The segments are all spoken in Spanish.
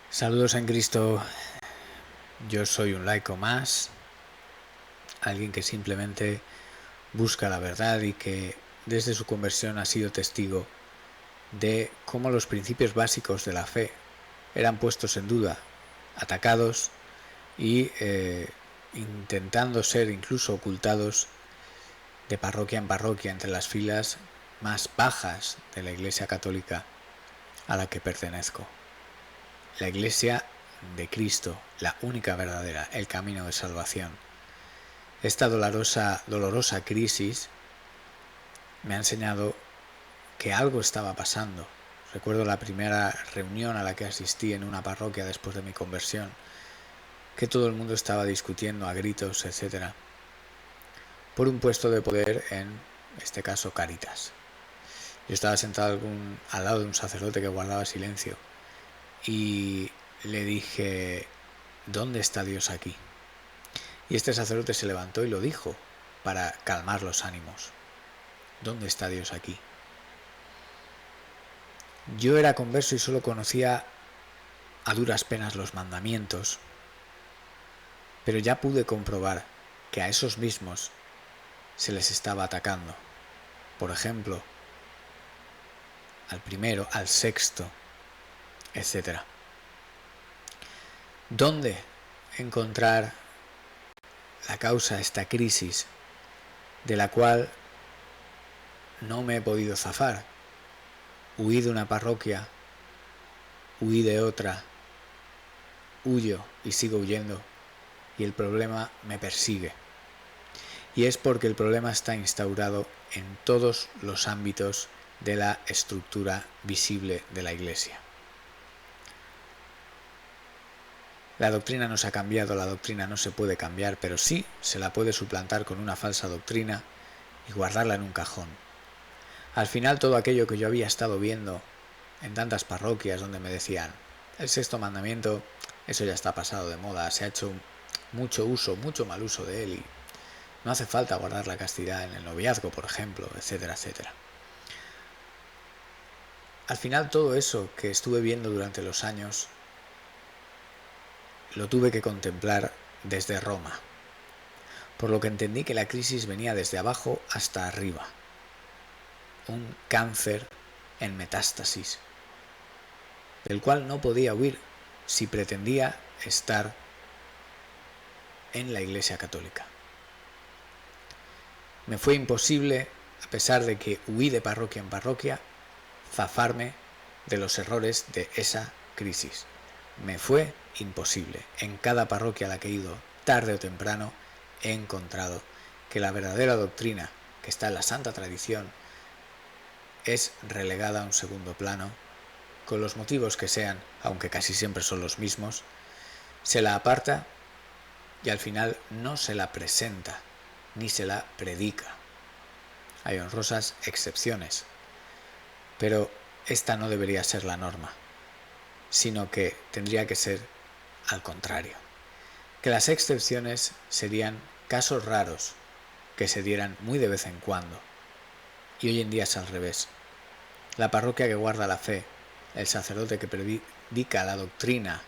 Saludos en Cristo, yo soy un laico más, alguien que simplemente busca la verdad y que desde su conversión ha sido testigo de cómo los principios básicos de la fe eran puestos en duda, atacados y intentando ser incluso ocultados de parroquia en parroquia entre las filas más bajas de la Iglesia Católica a la que pertenezco. La Iglesia de Cristo, la única verdadera, el camino de salvación. Esta dolorosa crisis me ha enseñado que algo estaba pasando. Recuerdo la primera reunión a la que asistí en una parroquia después de mi conversión, que todo el mundo estaba discutiendo a gritos, etc., por un puesto de poder, en este caso Cáritas. Yo estaba sentado al lado de un sacerdote que guardaba silencio y le dije: ¿dónde está Dios aquí? Y este sacerdote se levantó y lo dijo para calmar los ánimos. ¿Dónde está Dios aquí? Yo era converso y solo conocía a duras penas los mandamientos, pero ya pude comprobar que a esos mismos se les estaba atacando. Por ejemplo, al primero, al sexto, etc. ¿Dónde encontrar la causa de esta crisis de la cual no me he podido zafar? Huí de una parroquia, huí de otra, huyo y sigo huyendo, y el problema me persigue. Y es porque el problema está instaurado en todos los ámbitos de la estructura visible de la Iglesia. La doctrina no se ha cambiado, la doctrina no se puede cambiar, pero sí se la puede suplantar con una falsa doctrina y guardarla en un cajón. Al final, todo aquello que yo había estado viendo en tantas parroquias donde me decían: el sexto mandamiento, eso ya está pasado de moda, se ha hecho mucho mal uso de él y no hace falta guardar la castidad en el noviazgo, por ejemplo, etcétera, etcétera. Al final, todo eso que estuve viendo durante los años lo tuve que contemplar desde Roma, por lo que entendí que la crisis venía desde abajo hasta arriba. Un cáncer en metástasis, del cual no podía huir si pretendía estar en la Iglesia Católica. Me fue imposible, a pesar de que huí de parroquia en parroquia, zafarme de los errores de esa crisis. Me fue imposible. En cada parroquia a la que he ido, tarde o temprano, he encontrado que la verdadera doctrina, que está en la santa tradición, es relegada a un segundo plano, con los motivos que sean, aunque casi siempre son los mismos, se la aparta y al final no se la presenta, ni se la predica. Hay honrosas excepciones, pero esta no debería ser la norma, sino que tendría que ser al contrario. Que las excepciones serían casos raros que se dieran muy de vez en cuando. Y hoy en día es al revés. La parroquia que guarda la fe, el sacerdote que predica la doctrina,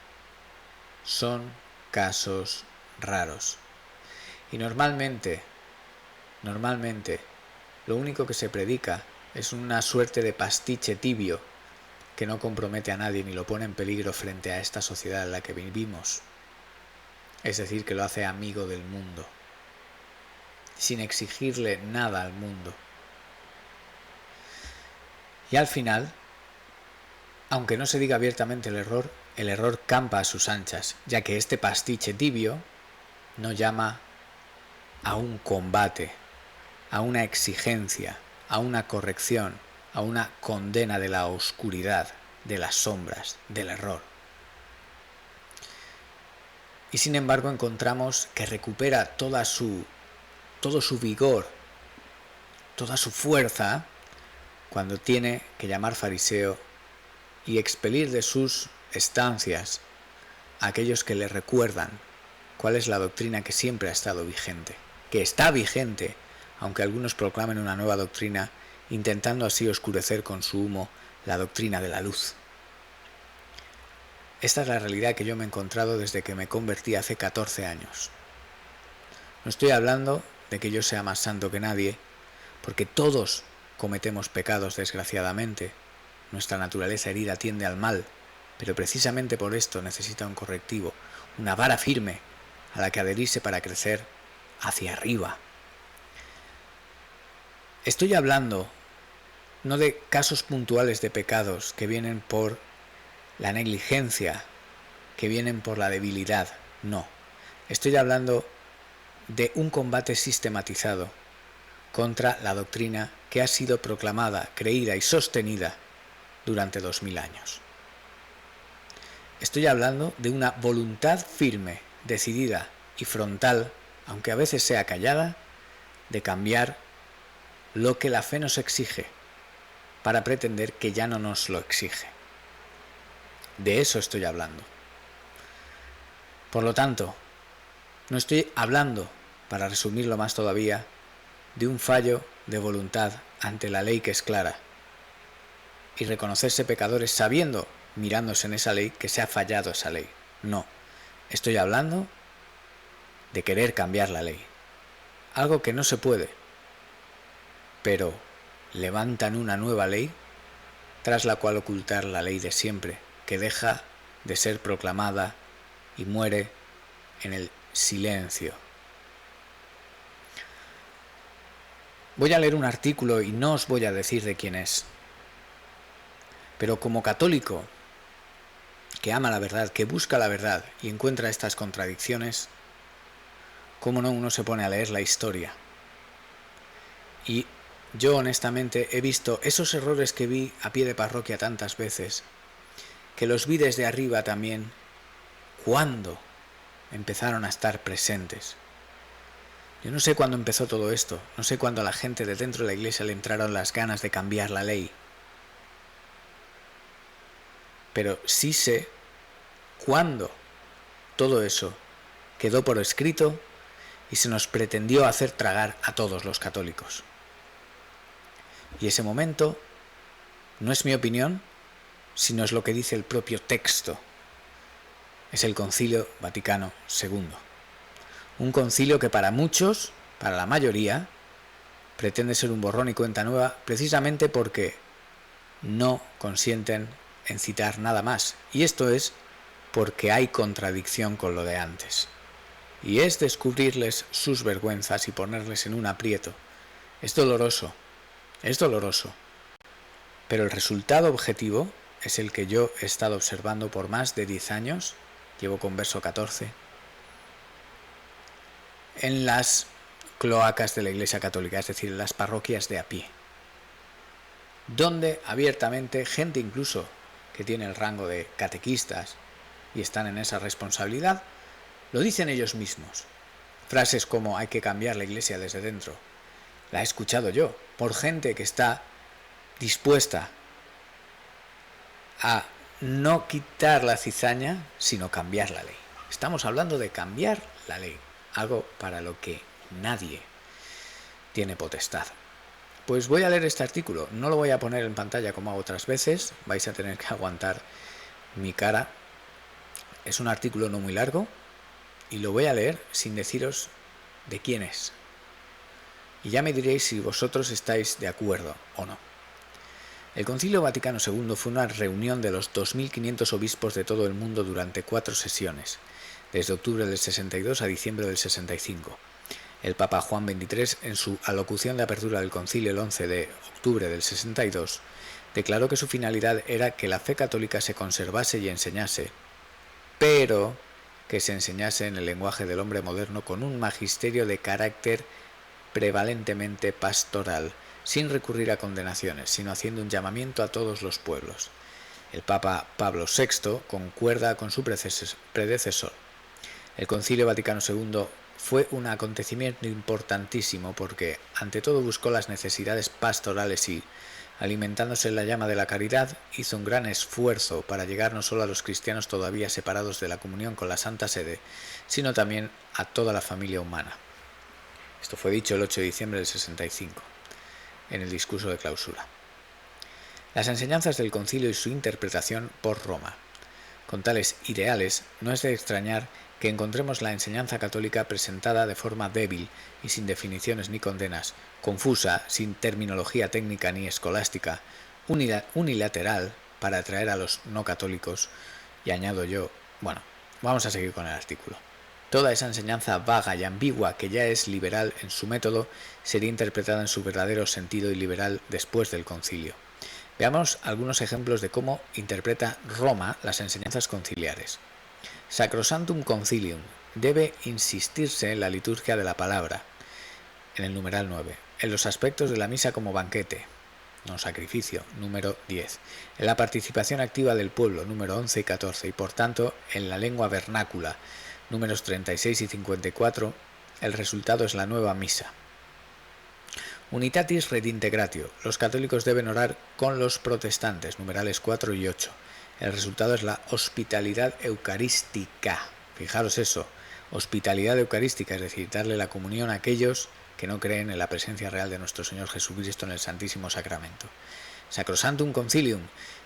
son casos raros. Y normalmente, lo único que se predica es una suerte de pastiche tibio que no compromete a nadie ni lo pone en peligro frente a esta sociedad en la que vivimos. Es decir, que lo hace amigo del mundo, sin exigirle nada al mundo. Y al final, aunque no se diga abiertamente el error campa a sus anchas, ya que este pastiche tibio no llama a un combate, a una exigencia, a una corrección, a una condena de la oscuridad, de las sombras, del error. Y sin embargo encontramos que recupera todo su vigor, toda su fuerza, cuando tiene que llamar fariseo y expelir de sus estancias a aquellos que le recuerdan cuál es la doctrina que siempre ha estado vigente, que está vigente, aunque algunos proclamen una nueva doctrina, intentando así oscurecer con su humo la doctrina de la luz. Esta es la realidad que yo me he encontrado desde que me convertí hace 14 años. No estoy hablando de que yo sea más santo que nadie, porque todos cometemos pecados, desgraciadamente. Nuestra naturaleza herida tiende al mal, pero precisamente por esto necesita un correctivo, una vara firme a la que adherirse para crecer hacia arriba. Estoy hablando no de casos puntuales de pecados que vienen por la negligencia, que vienen por la debilidad, no. Estoy hablando de un combate sistematizado contra la doctrina que ha sido proclamada, creída y sostenida durante 2000 años. Estoy hablando de una voluntad firme, decidida y frontal, aunque a veces sea callada, de cambiar lo que la fe nos exige para pretender que ya no nos lo exige. De eso estoy hablando. Por lo tanto, no estoy hablando, para resumirlo más todavía, de un fallo de voluntad ante la ley que es clara y reconocerse pecadores sabiendo, mirándose en esa ley, que se ha fallado esa ley. No, estoy hablando de querer cambiar la ley. Algo que no se puede, pero levantan una nueva ley tras la cual ocultar la ley de siempre, que deja de ser proclamada y muere en el silencio. Voy a leer un artículo y no os voy a decir de quién es, pero como católico que ama la verdad, que busca la verdad y encuentra estas contradicciones, cómo no uno se pone a leer la historia. Y yo honestamente he visto esos errores que vi a pie de parroquia tantas veces, que los vi desde arriba también, cuando empezaron a estar presentes. Yo no sé cuándo empezó todo esto, no sé cuándo a la gente de dentro de la iglesia le entraron las ganas de cambiar la ley. Pero sí sé cuándo todo eso quedó por escrito y se nos pretendió hacer tragar a todos los católicos. Y ese momento no es mi opinión, sino es lo que dice el propio texto. Es el Concilio Vaticano II. Un concilio que para muchos, para la mayoría, pretende ser un borrón y cuenta nueva precisamente porque no consienten en citar nada más. Y esto es porque hay contradicción con lo de antes. Y es descubrirles sus vergüenzas y ponerles en un aprieto. Es doloroso, pero el resultado objetivo es el que yo he estado observando por más de 10 años, llevo converso 14, en las cloacas de la Iglesia Católica, es decir, en las parroquias de a pie, donde abiertamente gente incluso que tiene el rango de catequistas y están en esa responsabilidad, lo dicen ellos mismos. Frases como hay que cambiar la Iglesia desde dentro, la he escuchado yo, por gente que está dispuesta a no quitar la cizaña, sino cambiar la ley. Estamos hablando de cambiar la ley, algo para lo que nadie tiene potestad. Pues voy a leer este artículo, no lo voy a poner en pantalla como hago otras veces, vais a tener que aguantar mi cara. Es un artículo no muy largo y lo voy a leer sin deciros de quién es. Y ya me diréis si vosotros estáis de acuerdo o no. El Concilio Vaticano II fue una reunión de los 2.500 obispos de todo el mundo durante 4 sesiones, desde octubre del 62 a diciembre del 65. El Papa Juan XXIII, en su alocución de apertura del concilio el 11 de octubre del 62, declaró que su finalidad era que la fe católica se conservase y enseñase, pero que se enseñase en el lenguaje del hombre moderno con un magisterio de carácter prevalentemente pastoral, sin recurrir a condenaciones, sino haciendo un llamamiento a todos los pueblos. El Papa Pablo VI concuerda con su predecesor. El Concilio Vaticano II fue un acontecimiento importantísimo porque, ante todo, buscó las necesidades pastorales y, alimentándose en la llama de la caridad, hizo un gran esfuerzo para llegar no solo a los cristianos todavía separados de la comunión con la Santa Sede, sino también a toda la familia humana. Esto fue dicho el 8 de diciembre del 65, en el discurso de clausura. Las enseñanzas del concilio y su interpretación por Roma. Con tales ideales, no es de extrañar que encontremos la enseñanza católica presentada de forma débil y sin definiciones ni condenas, confusa, sin terminología técnica ni escolástica, unilateral para atraer a los no católicos, y añado yo, bueno, vamos a seguir con el artículo. Toda esa enseñanza vaga y ambigua que ya es liberal en su método sería interpretada en su verdadero sentido iliberal después del concilio. Veamos algunos ejemplos de cómo interpreta Roma las enseñanzas conciliares. Sacrosantum Concilium. Debe insistirse en la liturgia de la palabra, en el numeral 9, en los aspectos de la misa como banquete, no sacrificio, número 10, en la participación activa del pueblo, número 11 y 14, y por tanto en la lengua vernácula, números 36 y 54, el resultado es la nueva misa. Unitatis redintegratio. Los católicos deben orar con los protestantes, numerales 4 y 8. El resultado es la hospitalidad eucarística. Fijaros eso, hospitalidad eucarística, es decir, darle la comunión a aquellos que no creen en la presencia real de nuestro Señor Jesucristo en el Santísimo Sacramento. Sacrosantum Concilium.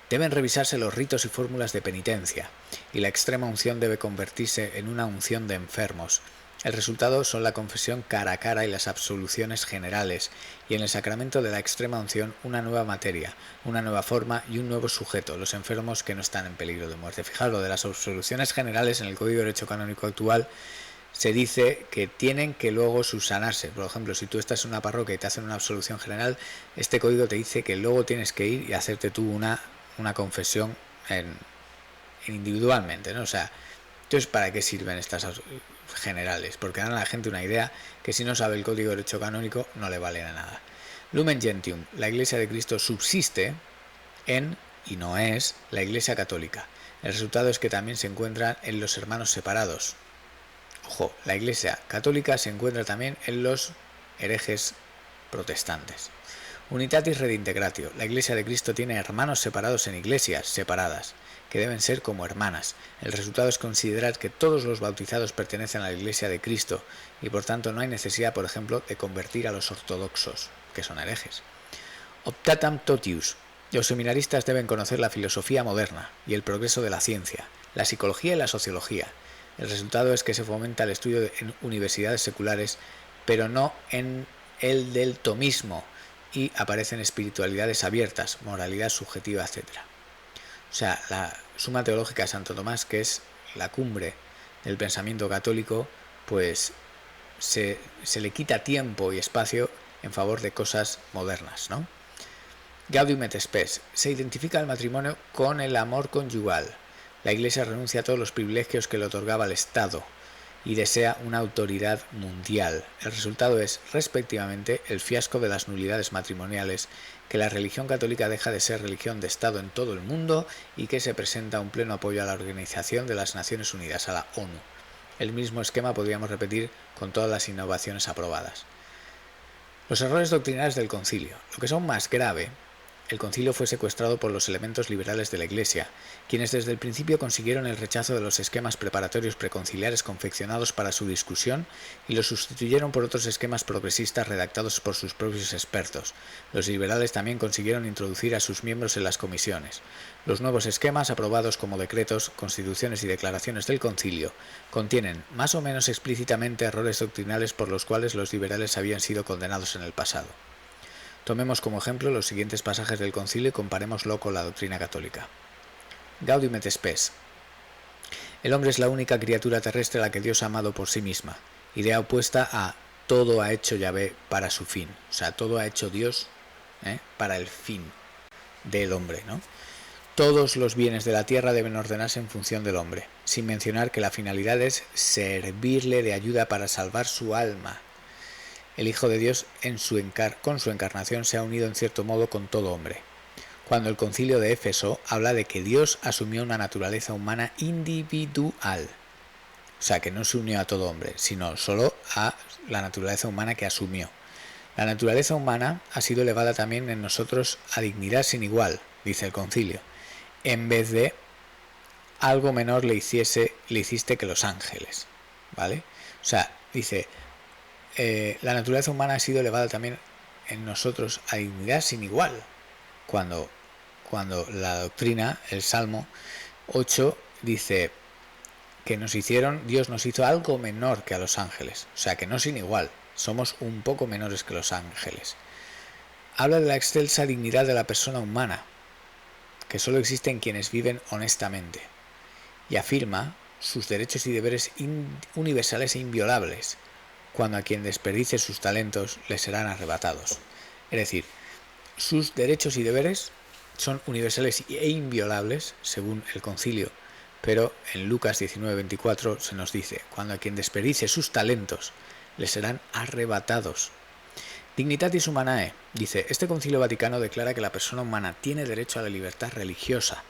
Deben revisarse los ritos y fórmulas de penitencia, y la extrema unción debe convertirse en una unción de enfermos. El resultado son la confesión cara a cara y las absoluciones generales, y en el sacramento de la extrema unción una nueva materia, una nueva forma y un nuevo sujeto, los enfermos que no están en peligro de muerte. Fijaos, lo de las absoluciones generales en el Código de Derecho Canónico actual se dice que tienen que luego subsanarse. Por ejemplo, si tú estás en una parroquia y te hacen una absolución general, este código te dice que luego tienes que ir y hacerte tú una confesión individualmente, ¿no? O sea, entonces, ¿para qué sirven estas generales? Porque dan a la gente una idea que si no sabe el Código de Derecho Canónico no le vale a nada. Lumen Gentium. La Iglesia de Cristo subsiste en, y no es, la Iglesia Católica. El resultado es que también se encuentra en los hermanos separados. Ojo, la Iglesia Católica se encuentra también en los herejes protestantes. Unitatis redintegratio. La Iglesia de Cristo tiene hermanos separados en iglesias separadas, que deben ser como hermanas. El resultado es considerar que todos los bautizados pertenecen a la Iglesia de Cristo y por tanto no hay necesidad, por ejemplo, de convertir a los ortodoxos, que son herejes. Optatam totius. Los seminaristas deben conocer la filosofía moderna y el progreso de la ciencia, la psicología y la sociología. El resultado es que se fomenta el estudio en universidades seculares, pero no en el del tomismo, y aparecen espiritualidades abiertas, moralidad subjetiva, etc. O sea, la Suma Teológica de Santo Tomás, que es la cumbre del pensamiento católico, pues se le quita tiempo y espacio en favor de cosas modernas, ¿no? Gaudium et Spes. Se identifica el matrimonio con el amor conyugal. La Iglesia renuncia a todos los privilegios que le otorgaba el Estado y desea una autoridad mundial. El resultado es, respectivamente, el fiasco de las nulidades matrimoniales, que la religión católica deja de ser religión de Estado en todo el mundo y que se presenta un pleno apoyo a la Organización de las Naciones Unidas, a la ONU. El mismo esquema podríamos repetir con todas las innovaciones aprobadas. Los errores doctrinales del concilio. Lo que es aún más grave, el concilio fue secuestrado por los elementos liberales de la Iglesia, quienes desde el principio consiguieron el rechazo de los esquemas preparatorios preconciliares confeccionados para su discusión y los sustituyeron por otros esquemas progresistas redactados por sus propios expertos. Los liberales también consiguieron introducir a sus miembros en las comisiones. Los nuevos esquemas, aprobados como decretos, constituciones y declaraciones del concilio, contienen más o menos explícitamente errores doctrinales por los cuales los liberales habían sido condenados en el pasado. Tomemos como ejemplo los siguientes pasajes del concilio y comparémoslo con la doctrina católica. Gaudium et Spes. El hombre es la única criatura terrestre a la que Dios ha amado por sí misma, idea opuesta a todo ha hecho Yahvé para su fin. O sea, todo ha hecho Dios para el fin del hombre, ¿no? Todos los bienes de la tierra deben ordenarse en función del hombre, sin mencionar que la finalidad es servirle de ayuda para salvar su alma. El Hijo de Dios con su encarnación se ha unido en cierto modo con todo hombre. Cuando el concilio de Éfeso habla de que Dios asumió una naturaleza humana individual, o sea que no se unió a todo hombre, sino solo a la naturaleza humana que asumió. La naturaleza humana ha sido elevada también en nosotros a dignidad sin igual, dice el concilio, en vez de algo menor le hiciste que los ángeles, ¿vale? O sea, dice, la naturaleza humana ha sido elevada también en nosotros a dignidad sin igual, cuando la doctrina, el Salmo 8, dice que Dios nos hizo algo menor que a los ángeles, o sea que no sin igual, somos un poco menores que los ángeles. Habla de la excelsa dignidad de la persona humana, que solo existe en quienes viven honestamente, y afirma sus derechos y deberes universales e inviolables, cuando a quien desperdicie sus talentos le serán arrebatados. Es decir, sus derechos y deberes son universales e inviolables, según el concilio, pero en Lucas 19:24 se nos dice, cuando a quien desperdicie sus talentos le serán arrebatados. Dignitatis Humanae dice, este concilio vaticano declara que la persona humana tiene derecho a la libertad religiosa.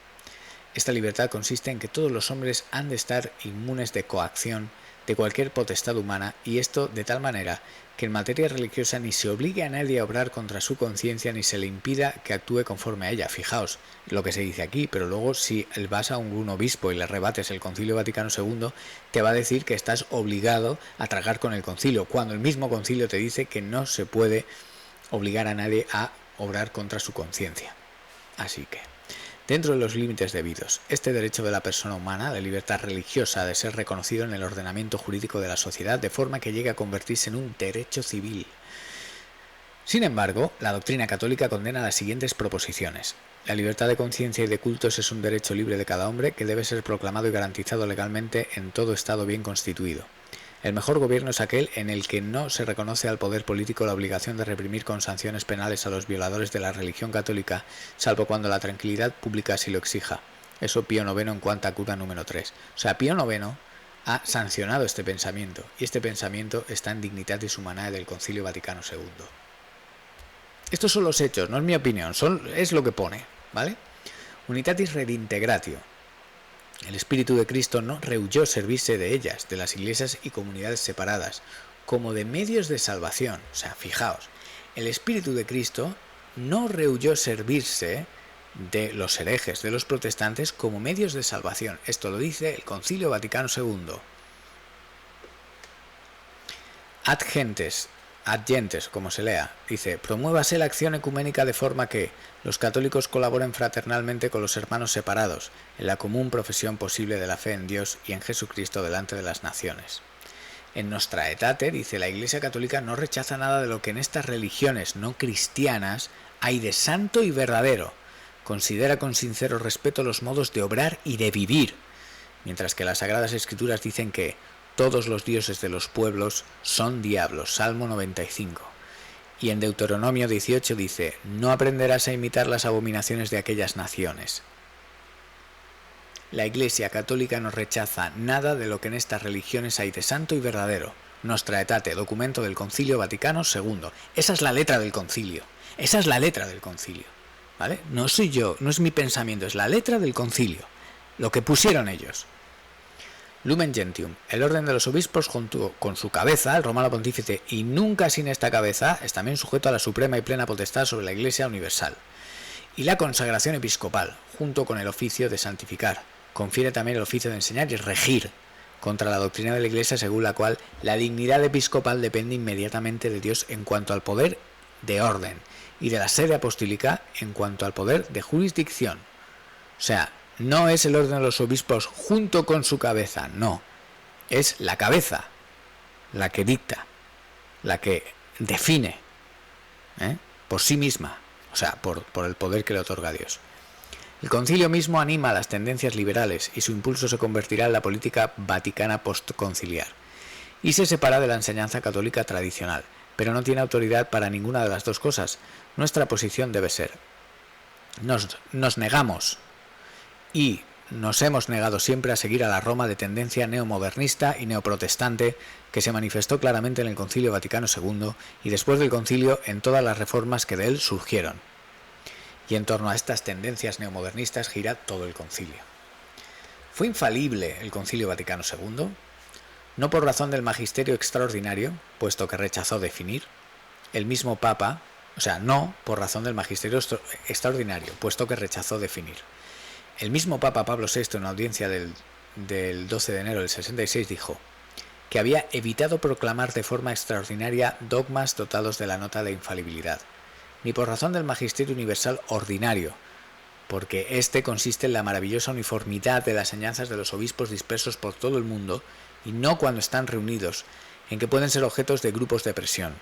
Esta libertad consiste en que todos los hombres han de estar inmunes de coacción de cualquier potestad humana, y esto de tal manera que en materia religiosa ni se obligue a nadie a obrar contra su conciencia ni se le impida que actúe conforme a ella. Fijaos lo que se dice aquí, pero luego si vas a un obispo y le rebates el Concilio Vaticano II, te va a decir que estás obligado a tragar con el concilio, cuando el mismo concilio te dice que no se puede obligar a nadie a obrar contra su conciencia. Así que, dentro de los límites debidos, este derecho de la persona humana, la libertad religiosa, ha de ser reconocido en el ordenamiento jurídico de la sociedad de forma que llegue a convertirse en un derecho civil. Sin embargo, la doctrina católica condena las siguientes proposiciones. La libertad de conciencia y de cultos es un derecho libre de cada hombre que debe ser proclamado y garantizado legalmente en todo Estado bien constituido. El mejor gobierno es aquel en el que no se reconoce al poder político la obligación de reprimir con sanciones penales a los violadores de la religión católica, salvo cuando la tranquilidad pública así lo exija. Eso Pío IX en Quanta Cura número 3. O sea, Pío IX ha sancionado este pensamiento, y este pensamiento está en Dignitatis Humanae del Concilio Vaticano II. Estos son los hechos, no es mi opinión, es lo que pone, ¿vale? Unitatis Redintegratio. El Espíritu de Cristo no rehuyó servirse de ellas, de las iglesias y comunidades separadas, como de medios de salvación. O sea, fijaos, el Espíritu de Cristo no rehuyó servirse de los herejes, de los protestantes, como medios de salvación. Esto lo dice el Concilio Vaticano II. Ad gentes, como se lea, dice, promuévase la acción ecuménica de forma que los católicos colaboren fraternalmente con los hermanos separados en la común profesión posible de la fe en Dios y en Jesucristo delante de las naciones. En Nostra Aetate dice, la Iglesia Católica no rechaza nada de lo que en estas religiones no cristianas hay de santo y verdadero. Considera con sincero respeto los modos de obrar y de vivir, mientras que las Sagradas Escrituras dicen que todos los dioses de los pueblos son diablos, Salmo 95. Y en Deuteronomio 18 dice, no aprenderás a imitar las abominaciones de aquellas naciones. La Iglesia Católica no rechaza nada de lo que en estas religiones hay de santo y verdadero. Nostra Aetate, documento del Concilio Vaticano II. Esa es la letra del concilio. Esa es la letra del concilio. ¿Vale? No soy yo, no es mi pensamiento, es la letra del concilio. Lo que pusieron ellos. Lumen Gentium, el orden de los obispos junto con su cabeza, el romano pontífice, y nunca sin esta cabeza, es también sujeto a la suprema y plena potestad sobre la Iglesia universal. Y la consagración episcopal, junto con el oficio de santificar, confiere también el oficio de enseñar y regir contra la doctrina de la Iglesia según la cual la dignidad episcopal depende inmediatamente de Dios en cuanto al poder de orden y de la sede apostólica en cuanto al poder de jurisdicción. O sea, no es el orden de los obispos junto con su cabeza, no. Es la cabeza la que dicta, la que define por sí misma, o sea, por el poder que le otorga Dios. El concilio mismo anima a las tendencias liberales y su impulso se convertirá en la política vaticana postconciliar. Y se separa de la enseñanza católica tradicional, pero no tiene autoridad para ninguna de las dos cosas. Nuestra posición debe ser, nos negamos y nos hemos negado siempre a seguir a la Roma de tendencia neomodernista y neoprotestante que se manifestó claramente en el Concilio Vaticano II y después del concilio en todas las reformas que de él surgieron. Y en torno a estas tendencias neomodernistas gira todo el concilio. ¿Fue infalible el Concilio Vaticano II? No por razón del magisterio extraordinario, puesto que rechazó definir. El mismo Papa, no por razón del magisterio extraordinario, puesto que rechazó definir. El mismo Papa Pablo VI, en una audiencia del 12 de enero del 66, dijo que había evitado proclamar de forma extraordinaria dogmas dotados de la nota de infalibilidad, ni por razón del magisterio universal ordinario, porque este consiste en la maravillosa uniformidad de las enseñanzas de los obispos dispersos por todo el mundo, y no cuando están reunidos, en que pueden ser objetos de grupos de presión.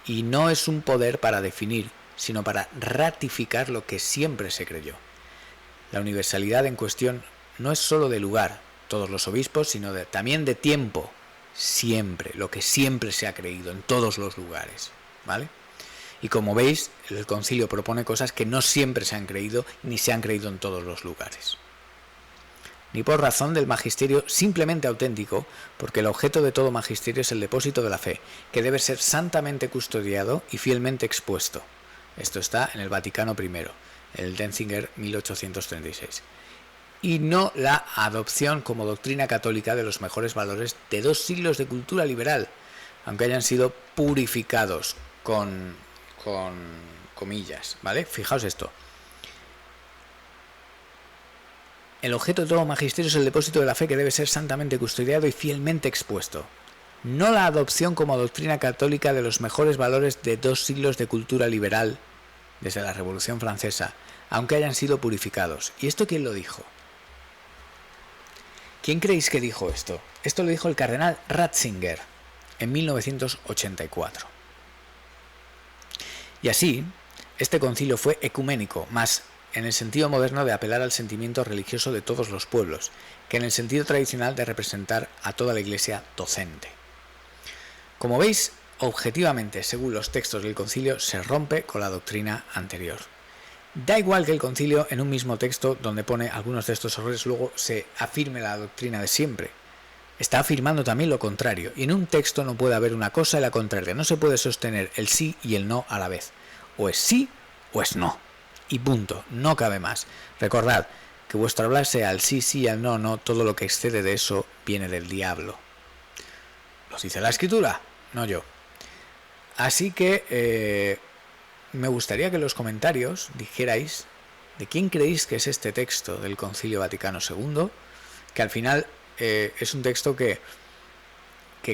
Y no es un poder para definir, sino para ratificar lo que siempre se creyó. La universalidad en cuestión no es sólo de lugar, todos los obispos, sino también de tiempo, siempre, lo que siempre se ha creído en todos los lugares, ¿vale? Y como veis, el concilio propone cosas que no siempre se han creído ni se han creído en todos los lugares. Ni por razón del magisterio simplemente auténtico, porque el objeto de todo magisterio es el depósito de la fe, que debe ser santamente custodiado y fielmente expuesto. Esto está en el Vaticano I, el Denzinger 1836. Y no la adopción como doctrina católica de los mejores valores de 2 siglos de cultura liberal, aunque hayan sido purificados con comillas, ¿vale? Fijaos esto. El objeto de todo magisterio es el depósito de la fe, que debe ser santamente custodiado y fielmente expuesto. No la adopción como doctrina católica de los mejores valores de 2 siglos de cultura liberal desde la Revolución Francesa, aunque hayan sido purificados. ¿Y esto quién lo dijo? ¿Quién creéis que dijo esto? Esto lo dijo el cardenal Ratzinger en 1984. Y así, este concilio fue ecuménico, más en el sentido moderno de apelar al sentimiento religioso de todos los pueblos, que en el sentido tradicional de representar a toda la Iglesia docente. Como veis, objetivamente, según los textos del concilio, se rompe con la doctrina anterior. Da igual que el concilio en un mismo texto donde pone algunos de estos errores luego se afirme la doctrina de siempre. Está afirmando también lo contrario, y en un texto no puede haber una cosa y la contraria, no se puede sostener el sí y el no a la vez. O es sí o es no. Y punto, no cabe más. Recordad que vuestro hablar sea el sí, sí y el no, no, todo lo que excede de eso viene del diablo. ¿Lo dice la Escritura? No yo. Así que me gustaría que en los comentarios dijerais de quién creéis que es este texto del Concilio Vaticano II, que al final es un texto que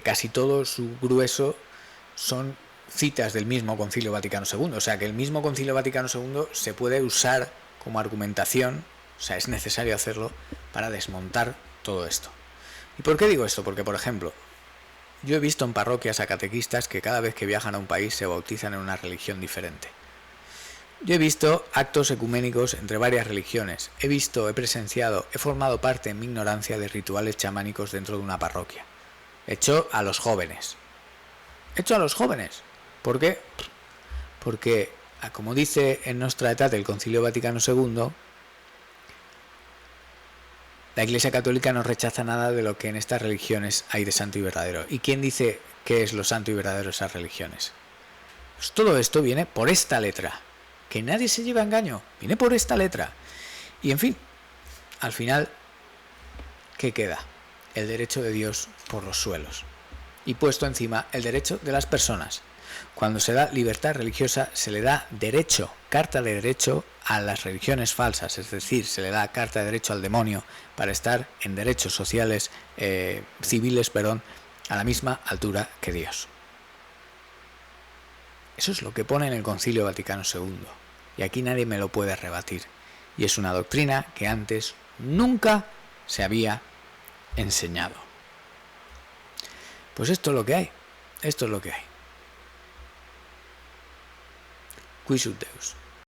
casi todo su grueso son citas del mismo Concilio Vaticano II, o sea que el mismo Concilio Vaticano II se puede usar como argumentación, o sea, es necesario hacerlo para desmontar todo esto. ¿Y por qué digo esto? Porque, por ejemplo, yo he visto en parroquias a catequistas que cada vez que viajan a un país se bautizan en una religión diferente. Yo he visto actos ecuménicos entre varias religiones, he presenciado, he formado parte en mi ignorancia de rituales chamánicos dentro de una parroquia. Hecho a los jóvenes. ¿Por qué? Porque, como dice en Nostra Aetate el Concilio Vaticano II, la Iglesia Católica no rechaza nada de lo que en estas religiones hay de santo y verdadero. ¿Y quién dice qué es lo santo y verdadero de esas religiones? Pues todo esto viene por esta letra. Que nadie se lleve a engaño. Viene por esta letra. Y en fin, al final, ¿qué queda? El derecho de Dios por los suelos. Y puesto encima el derecho de las personas. Cuando se da libertad religiosa, se le da derecho, carta de derecho a las religiones falsas, es decir, se le da carta de derecho al demonio para estar en derechos sociales, civiles, a la misma altura que Dios. Eso es lo que pone en el Concilio Vaticano II, y aquí nadie me lo puede rebatir. Y es una doctrina que antes nunca se había enseñado. Pues esto es lo que hay, Qui sub Deus.